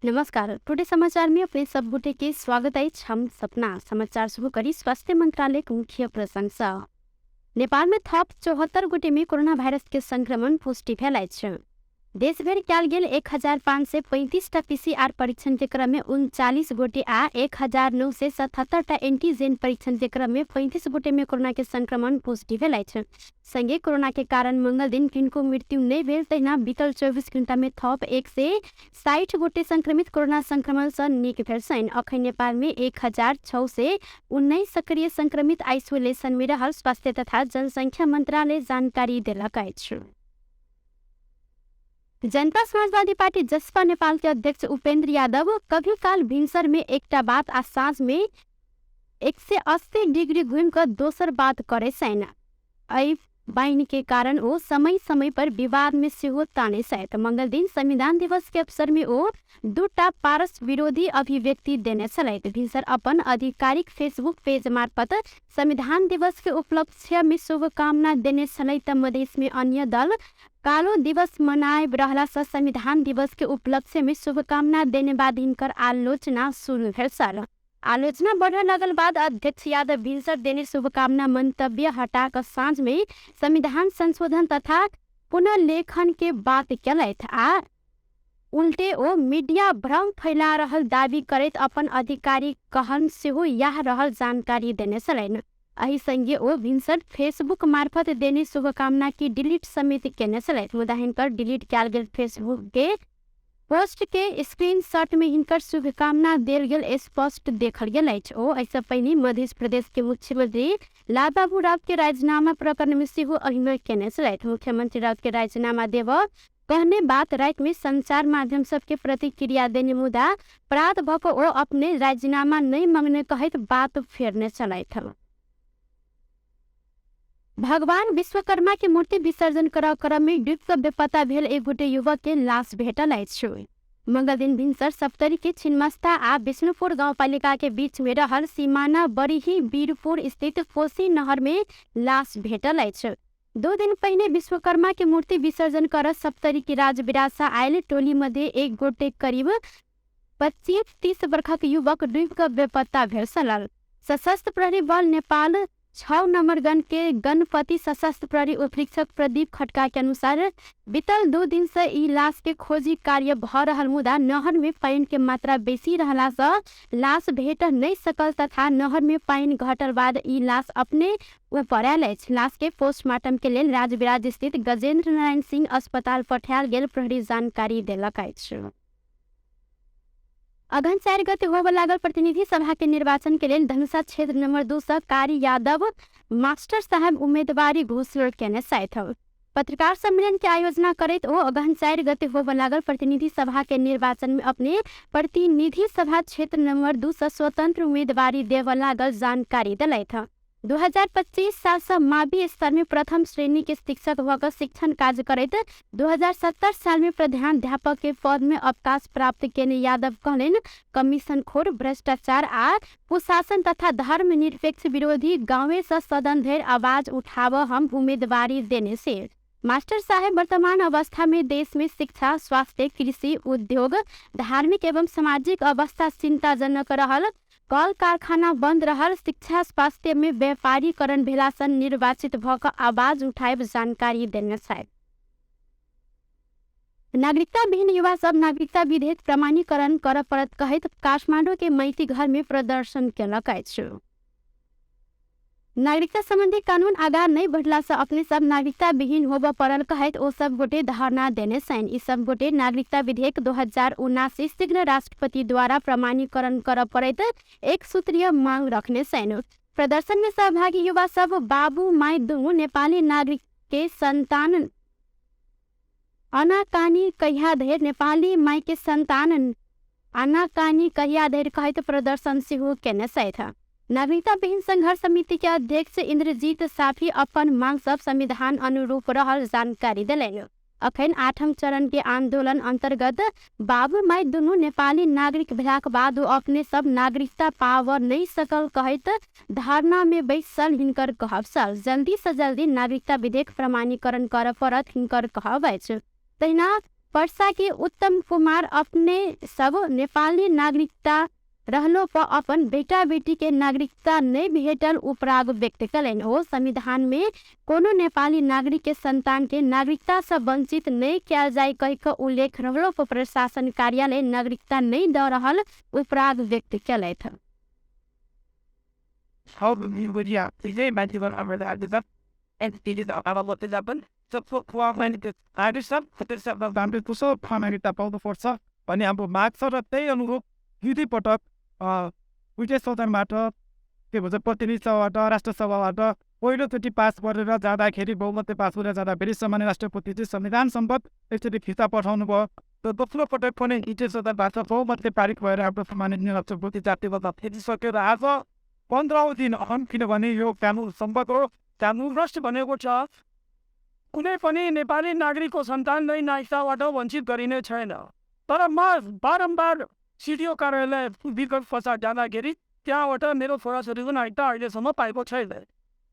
नमस्कार। टुडे समाचार में अपने सब गोटे के स्वागत है। हम सपना समाचार शुरू करी। स्वास्थ्य मंत्रालय को मुख्य प्रशंसा। नेपाल में थप 74 गोटे में कोरोना वायरस के संक्रमण पुष्टि फैलाइ छ। देशभर कयल गेल 1535 टा पीसीआर परीक्षण के क्रम में 39 गोटे आ 1977 टा एंटीजेन परीक्षण के क्रम में 35 गोटे में कोरोना के संक्रमण पुष्टि भेल छ। संगे कोरोना के कारण मंगल दिन किनको मृत्यु नहीं भेल तहिना बीतल 24 घंटा में थप 160 गोटे संक्रमित कोरोना संक्रमण से निक भेल छन्। अखन नेपाल में 1619 सक्रिय संक्रमित आइसोलेशन में रहल स्वास्थ्य तथा जनसंख्या मंत्रालय जानकारी देलक अछि। जनता समाजवादी पार्टी जसपा नेपाल के अध्यक्ष उपेन्द्र यादव कभी काल भिनसर में एकटा बात आ साँझ में 180 डिग्री घूम कर दोसर बात करे छैन। एहि बाइन के कारण ओ समय समय पर विवाद में सेहो ताने सहित मंगल दिन संविधान दिवस के अवसर में ओ दूटा पारस विरोधी अभिव्यक्ति देने छलैथ। भिनसर अपन आधिकारिक फेसबुक पेज मार्फत संविधान दिवस के उपलक्ष्य में शुभकामना देने छलैथ। मधेश में अन्य दल कालो दिवस मनाए रहला से संविधान दिवस के उपलक्ष्य में शुभकामना देने बाद हिनकर आलोचना शुरू भेल छल। आलोचना बढ़ लगल बाद अध्यक्ष यादव भिनसर देने शुभकामना मंतव्य हटा कर साँझ में संविधान संशोधन तथा पुनर्लेखन के बात कलैथ आ उल्टे ओ मीडिया भ्रम फैला रहल दावी करैत अपन आधिकारिक कहन सेहो यह रहल जानकारी देने छलैन। एहि संगे ओ भिनसर फेसबुक मार्फत देने शुभकामना की डिलीट समेत केने छलैथ। मुदा हिनकर डिलीट कयल गेल फेसबुक के पोस्ट के स्क्रीनशॉट में हिनकर शुभकामना देल गेल स्पष्ट देखल गेल अछि। ओ ऐसा पहले मध्य प्रदेश के मुख्यमंत्री लालबाबू राउत के राजीनामा प्रकरण में सेहो अभिनय केने छलैथ। मुख्यमंत्री राउत के राजीनामा देव कहने बात रात में संचार माध्यम सबके प्रतिक्रिया देने मुदा अपराध भक ओ अपने राजीनामा नहीं मांगने कहत बात फेरने छलैथ। भगवान विश्वकर्मा के मूर्ति विसर्जन कर क्रम में डूब कर बेपता भेल एक गोटे युवक के लाश भेटल अछि। मंगल दिन भिनसर सप्तरी के छिन्मस्ता आ विष्णुपुर गांवपालिका के बीच में रहल सीमाना बरीही बीरपुर स्थित कोसी नहर में लाश भेटल अछि। 2 दिन पहले विश्वकर्मा के मूर्ति विसर्जन कर सप्तरी की राजविरासा आयल टोली मध्ये एक गोटे करीब 25-30 वर्षक युवक डूब कर बेपत्ता भेल छल। सशस्त्र प्रहरी बल नेपाल 6 नंबर गन के गणपति सशस्त्र प्रहरी उपरीक्षक प्रदीप खटका के अनुसार बीतल 2 दिन से ई लाश के खोजी कार्य भ रहल मुदा नहर में पानी के मात्रा बेसी रहला से लाश भेट नहीं सकल तथा नहर में पानी घटल बाद ई लाश अपने पड़ायल अछि। लाश के पोस्टमार्टम के लेल राजविराज स्थित गजेंद्र नारायण सिंह अस्पताल पठायल गेल प्रहरी जानकारी देलक अछि। अगहन 4 गते होबे लागल प्रतिनिधि सभा के निर्वाचन के लेल धनुषा क्षेत्र नंबर 2 से कारी यादव मास्टर साहब उम्मीदवारी घोषणा केने छथि। पत्रकार सम्मेलन के आयोजना करैत ओ अगहन 4 गते होबे लागल प्रतिनिधि सभा के निर्वाचन में अपने प्रतिनिधि सभा क्षेत्र नंबर 2 से स्वतंत्र उम्मीदवारी देव लागल जानकारी दिलैथ। 2025 साल से मावी स्तर में प्रथम श्रेणी के शिक्षक होकर शिक्षण कार्य करते 2070 साल में प्रधानाध्यापक के पद में अवकाश प्राप्त केने यादव कहलेन कमीशन खोर भ्रष्टाचार आ कुशासन तथा धर्म निरपेक्ष विरोधी गाँवे से सदन धैर आवाज उठाव हम उम्मीदवारी देने से। मास्टर साहेब वर्तमान अवस्था में देश में शिक्षा स्वास्थ्य कृषि उद्योग धार्मिक एवं सामाजिक अवस्था चिंताजनक रहल। कल कारखाना बंद रहल शिक्षा स्वास्थ्य में व्यापारीकरण भेला से निर्वाचित भक आवाज उठाए जानकारी देने छथि। नागरिकता विहीन युवा सब नागरिकता विधेयक प्रमाणीकरण कर पड़त कहत काठमांडू के मैती घर में प्रदर्शन केलक अछि। नागरिकता संबंधी कानून आगार नहीं बढ़ला से अपने सब नागरिकता विहीन होब पड़ल कहत ओ सब गोटे धारणा देने छन्। ई सब गोटे नागरिकता विधेयक 2079 शीघ्र राष्ट्रपति द्वारा प्रमाणीकरण कर पड़त एक सूत्रीय मांग रखने छन्। प्रदर्शन में सहभागी युवा सब बाबू माई दुनू नेपाली नागरिक के संतान अनाकानी कहिया धैर नेपाली माई के संतान अनाकानी कहिया धैर कहत प्रदर्शन सेहो केने छथि। नागरिकता विहीन संघर्ष समिति के अध्यक्ष इंद्रजीत साफी अपन मांग सब संविधान अनुरूप रहल जानकारी दिलैन। अखन 8म चरण के आंदोलन अंतर्गत बाबू माई दुनू नेपाली नागरिक भेलाक बाद अपने सब नागरिकता पावर नहीं सकल कहत धारणा में बैसल हिनकर कहब छल। जल्दी से जल्दी नागरिकता विधेयक प्रमाणीकरण कर पड़त हिनकर कहब अछि। तहिना पर्सा के उत्तम कुमार अपने सब नेपाली नागरिकता रहलो पर अपन बेटा बेटी के नागरिकता नहीं भेटल उपराग व्यक्त कलन। हो संविधान में कोनो नेपाली नागरिक के संतान के नागरिकता से वंचित नहीं किया जाए कह के उल्लेख रहलो पर प्रशासन कार्यालय नागरिकता नहीं द रहल उपराग व्यक्त कलैथ। भने अब माग छ र त्यही अनुरूप दुई पटक दुईटै सदनबाट के भन्छ प्रतिनिधि सभाबाट राष्ट्र सभाबाट पहिलोचोटि पास गरेर जाँदाखेरि बहुमतले पास गरेर जाँदाखेरि सामान्य राष्ट्रपति चाहिँ संविधान सम्बद्ध एकचोटि फिर्ता पठाउनु भयो। र दोस्रो पटक पनि दुईटै सदनबाट बहुमतले पारित भएर हाम्रो सामान्य राष्ट्रपति जातिगत फेरिसक्यो र आज 15औं दिन किनभने यो कानुन सम्बद्ध हो। कानुन राष्ट्र भनेको छ कुनै पनि नेपाली नागरिकको सन्तानलाई नागरिकताबाट वञ्चित गरिने छैन। तर म बारम्बार सिडिओ कार्यालय विगत पश्चात जाँदाखेरि त्यहाँबाट मेरो छोराछोरीको नागरिकता अहिलेसम्म पाएको छैन।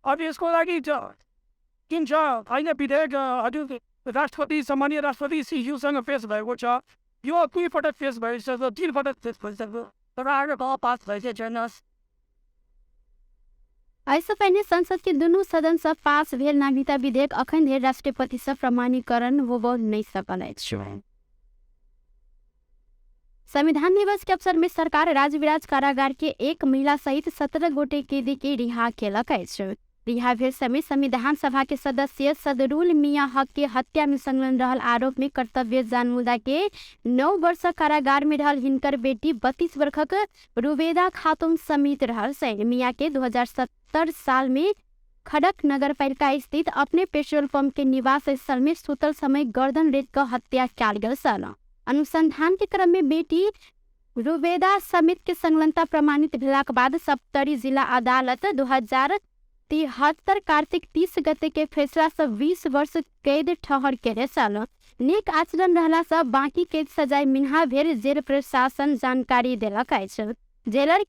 अब यसको लागि किन छ अहिले विधेयक हजुर राष्ट्रपति सामान्य राष्ट्रपति सिइयूसँग पेश भएको छ। यो दुई पटक पेश भइसक्यो, 3 पटक पेश भइसक्यो, तर आज पास भइसकेको छैन। ऐसे पहले संसद के दोनों सदन से पास भेल नागरिकता विधेयक अखन धरि राष्ट्रपति से प्रमाणीकरण हो नहीं सकल है। संविधान दिवस के अवसर में सरकार राजविराज कारागार के एक महिला सहित 17 गोटे कैदी के रिहा केलक अछि। रिहा भेल समय संविधान सभा के सदस्य सदरुल मियां हक के हत्या में संलग्न रहल आरोप में कर्तव्य जानमुदा के 9 वर्ष कारागार में रहल हिनकर बेटी 32 वर्षक रुबेदा खातून समेत रहल सैन मियां के 2070 साल में खड़क नगर पालिका स्थित अपने पेट्रोल पंप के निवास स्थल में सुतल समय गर्दन रेत का हत्या कल गल सन। अनुसंधान के क्रम में बेटी रुबेदा समेत के संलग्नता प्रमाणित भेलाक बाद सप्तरी जिला अदालत 2073 कार्तिक 30 गते के फैसला से 20 वर्ष कैद ठहर के सन। नेक आचरण रहला से बाकी कैद सजाय मिन्हा भेल जेल प्रशासन जानकारी देलक अछि। जेलर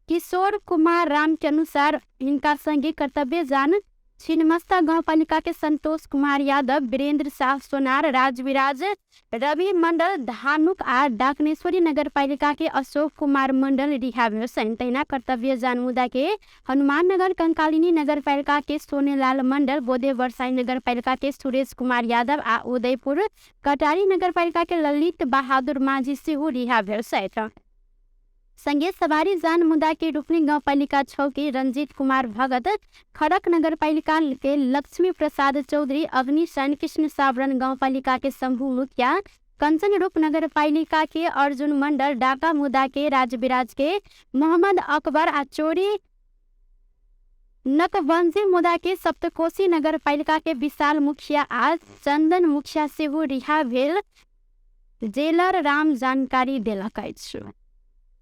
किशोर कुमार राम के अनुसार इनका संगे कर्तव्य जान छिन्नमस्ता गांवपालिका के संतोष कुमार यादव, वीरेंद्र शाह सोनार, राजविराज रवि मंडल धानुक आ डाकनेश्वरी नगर पालिका के अशोक कुमार मंडल रिहा भेल छन्। तहिना कर्तव्य जानमुदा के हनुमान नगर कंकालिनी नगर पालिका के सोनेलाल मंडल, बोधे वर्षाई नगर पालिका के सुरेश कुमार यादव आ उदयपुर कटारी नगर पालिका के ललित बहादुर माझी सेहो रिहा भेल छथि। संगे सवारी जान मुदा के रूपनी गांव पालिका 6 के रंजीत कुमार भगत, खड़क नगर पालिका के लक्ष्मी प्रसाद चौधरी, अग्नि सैन कृष्ण सावरन गांव पालिका के शंभू मुखिया, कंचन रूप नगर पालिका के अर्जुन मंडल, डाका मुदा के राजविराज के मोहम्मद अकबर आ चोरी नकबंजी मुदा के सप्तकोशी नगर पालिका के विशाल मुखिया आ चंदन मुखिया सेहो रिहा भेल जेलर राम जानकारी देलक अछि।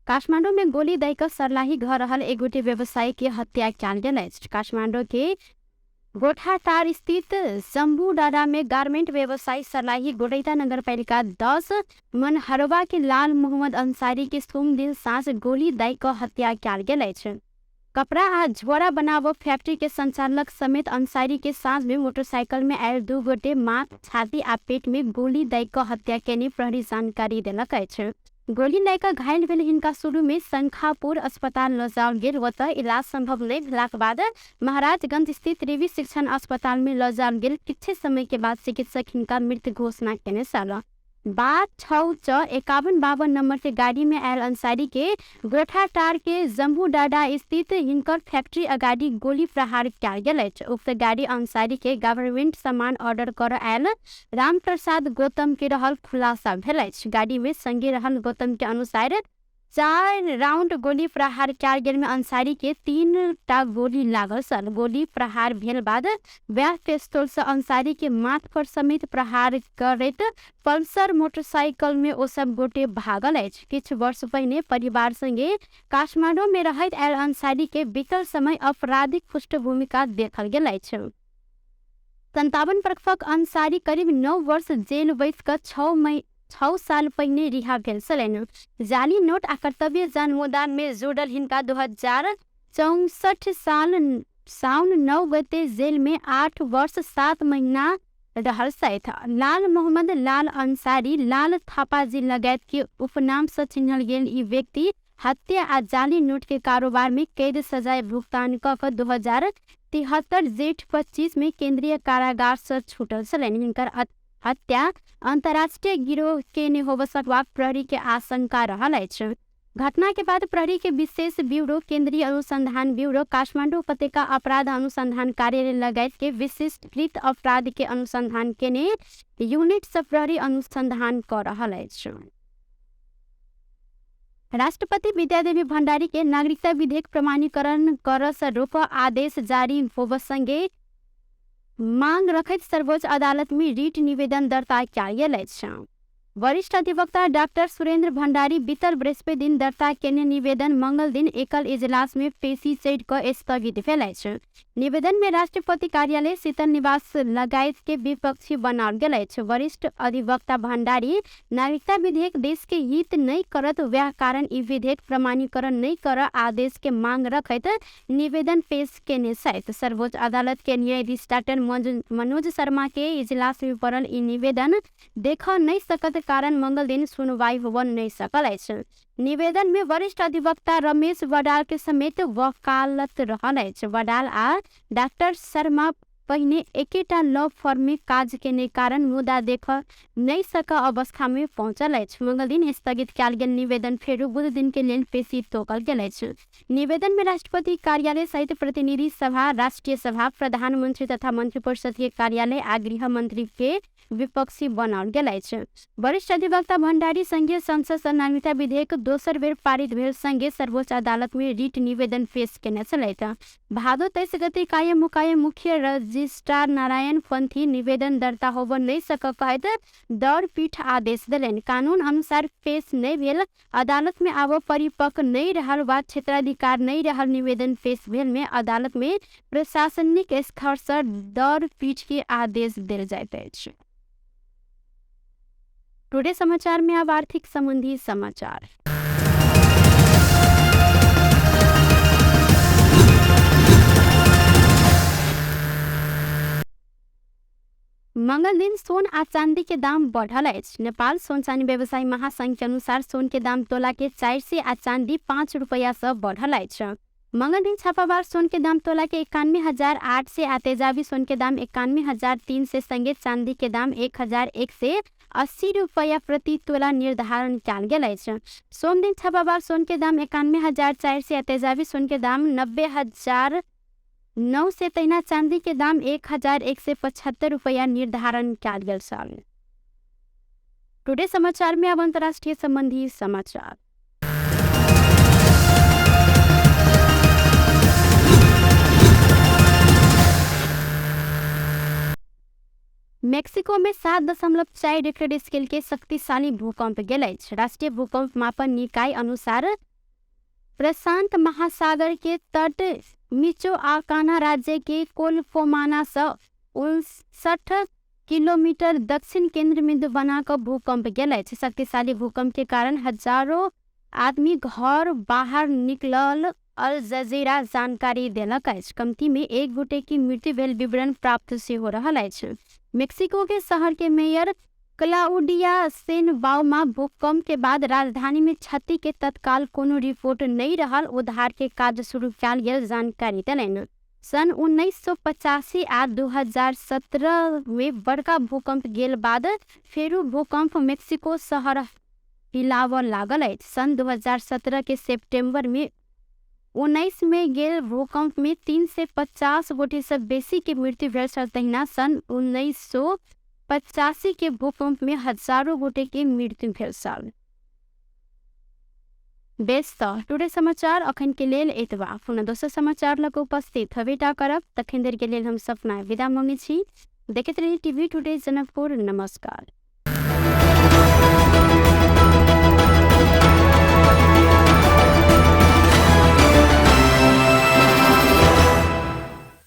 काठमांडू में गोली दैक सर्लाही घर रहल एगोटे व्यवसायी के हत्या कयल गेल अछि। काठमांडू के गोठाटार स्थित शंभू डाडा में गारमेंट व्यवसायी सर्लाही गोरैता नगर पालिका 10 मनहरवा के लाल मोहम्मद अंसारी के सोम दिन साँझ गोली दैक हत्या कयल गेल अछि। कपड़ा आ झोरा बनावो फैक्ट्री के संचालक समेत अंसारी के साँझ में मोटरसाइकिल में आयल 2 गोटे माथ, छाती आ पेट में गोली दैक हत्या केने प्रहरी जानकारी देलक अछि। गोली लैक घायल भेल हिनका शुरू में शंखापुर अस्पताल ल जाओल गेल, ओतऽ इलाज संभव नहीं भेलाक बाद महाराजगंज स्थित रेवी शिक्षण अस्पताल में ल जाओल गेल। किछ समय के बाद चिकित्सक हिनका मृत घोषणा केने छल। 5252 नंबर के गाड़ी में आयल अंसारी के गोठाटार के जम्बू डाडा स्थित हिनकर फैक्ट्री अगाडि गोली प्रहार कयल गेल अछि। उक्त गाड़ी अंसारी के गवर्नमेंट सामान ऑर्डर कर आयल राम प्रसाद गौतम के रहल खुलासा भेल अछि। गाड़ी में संगे रहल गौतम के अनुसार 4 राउंड गोली प्रहार कयल गेल में अंसारी के 3 टा गोली लागल सन। गोली प्रहार भेल बाद वह पिस्तौल से अंसारी के माथ पर समेत प्रहार करैत पल्सर मोटरसाइकिल में ओ सब गोटे भागल अछि। किछ वर्ष पहिने परिवार संगे काठमांडू में रहैत आयल अंसारी के बीतल समय आपराधिक पृष्ठभूमि का देखल गेल अछि। 57 वर्षक अंसारी करीब 9 वर्ष जेल बैस कर 6 साल पहिने रिहा भेल छलनि। जाली नोट आ कर्तव्य जानमुदा में जुड़ल हिनका 2064 साल साउन 9 गते जेल में 8 वर्ष 7 महीना रहल सहित लाल मोहम्मद लाल अंसारी लाल थापाजी लगायत के उपनाम से चिन्हल गेल ई व्यक्ति हत्या आ जाली नोट के कारोबार में कैद सजाए भुगतान कऽ 2073 जेठ 25 में केंद्रीय कारागार से छूटल छलनि। हिनकर हत्या अंतर्राष्ट्रीय गिरोह के ने होब सकबाक प्रहरी के आशंका रहल अछि। घटना के बाद प्रहरी के विशेष ब्यूरो, केंद्रीय अनुसंधान ब्यूरो, काठमांडू उपत्यका अपराध अनुसंधान कार्यालय लगायत के विशिष्टकृत अपराध के अनुसंधान के ने यूनिट से प्रहरी अनुसंधान कर रहल अछि। राष्ट्रपति विद्यादेवी भण्डारी के नागरिकता विधेयक प्रमाणीकरण कर से रोक आदेश जारी होब संगे मांग रखैत सर्वोच्च अदालत में रिट निवेदन दर्ता कयल गेल अछि। वरिष्ठ अधिवक्ता डॉक्टर सुरेंद्र भंडारी बीतल बृहस्पति दिन दर्ता केने निवेदन मंगल दिन एकल इजलास में पेशी सहित क स्थगित भेल अछि। निवेदन में राष्ट्रपति कार्यालय, शीतल निवास लगायत के विपक्षी बनाओल गेल अछि। वरिष्ठ अधिवक्ता भंडारी नागरिकता विधेयक देश के हित नहीं करत, वह कारण ई विधेयक प्रमाणीकरण नहीं कर आदेश के मांग रखैत निवेदन पेश केने सहित सर्वोच्च अदालत के न्यायाधीश डॉक्टर मनोज शर्मा के इजलास में पड़ल ई निवेदन देख नहीं सकत कारण मंगल दिन सुनवाई हो नहीं सकल अछि। निवेदन में वरिष्ठ अधिवक्ता रमेश वडाल के समेत वकालत रहल अछि। वडाल आ डॉक्टर शर्मा पहिने एकेटा लॉ फर्म में काज केने कारण मुद्दा देख नहीं सक अवस्था में पहुंचल अछि। मंगल दिन स्थगित कयल गेल निवेदन फेर बुध दिन के लेल पेशी तोकल गेल अछि। निवेदन में राष्ट्रपति कार्यालय सहित प्रतिनिधि सभा, राष्ट्रीय सभा, प्रधानमंत्री तथा मंत्रिपरिषद के कार्यालय आ गृह मंत्री के विपक्षी बनाओल गेल अछि। वरिष्ठ अधिवक्ता भंडारी संघीय संसद से नागरिकता विधेयक दोसर बेर पारित भेल संगे सर्वोच्च अदालत में रिट निवेदन पेश केने छलैथ। भादो 23 गते कायम मुकायम मुख्य रजिस्ट्रार नारायण पंथी निवेदन दर्ता होब नहीं सक कहैत दौड़ पीठ आदेश देलनि। कानून अनुसार पेश नहीं भेल, अदालत में आब परिपक्व नहीं रहल वा क्षेत्राधिकार नहीं रहल निवेदन पेश भेल में अदालत में प्रशासनिक स्तर से दौड़ पीठ के आदेश देल जाइत अछि। टुडे समाचार में अब आर्थिक संबंधी समाचार। मंगल दिन सोन आ चांदी के दाम बढ़ल अछि। नेपाल सोन चांदी व्यवसायी महासंघ के अनुसार सोन के दाम तोला के 400 आ चांदी 5 रुपया से बढ़ल अछि। मंगल दिन छापामार सोन के दाम तोला के 91,800 आ तेजाबी सोन के दाम 91,300 संगे चांदी के दाम 1,180 रुपया प्रति तोला निर्धारण कयल गेल अछि। सोम दिन छापामार सोन के दाम 91,400 आ तेजाबी सोन के दाम 90,900 तहिना चांदी के दाम 1,175 रुपया निर्धारण कयल गेल छल। टुडे समाचार में अब अंतर्राष्ट्रीय संबंधी समाचार। मेक्सिको में 7.4 रिक्टर स्केल के शक्तिशाली भूकंप गेल अछि। राष्ट्रीय भूकंप मापन निकाय अनुसार प्रशांत महासागर के तट मिचोआकाना राज्य के कोलफोमाना से 59 किलोमीटर दक्षिण केंद्र बिंदु बनाकर भूकंप गेल अछि। शक्तिशाली भूकंप के कारण हजारों आदमी घर बाहर निकलल अल जजीरा जानकारी देलक अछि। कमती में एक गोटे की मृत्यु भेल विवरण प्राप्त से हो रहल अछि। मेक्सिको के शहर के मेयर क्लाउडिया शेनबाउमा भूकंप के बाद राजधानी में क्षति के तत्काल कोनो रिपोर्ट नहीं रहल उद्धार के काज शुरू कयल गेल जानकारी देलनि। सन 1985 आ 2017 में बड़का भूकंप गेल बाद फेरू भूकंप मेक्सिको शहर हिलाव लागल अछि। सन 2017 के सितंबर में 19 में गेल भूकंप में 350 गोटे से बेसी के मृत्यु भेल छल। तहिना सन 1985 के भूकंप में हजारों गोटे के मृत्यु भेल छल। बेस्त टुडे समाचार अखन के लेल एतबा। पुनः दोसर समाचार लग उपस्थित हवेटा करब। तखन देर के लेल हम सपना विदा मांगे छी। देखते रही टीवी टुडे जनकपुर। नमस्कार।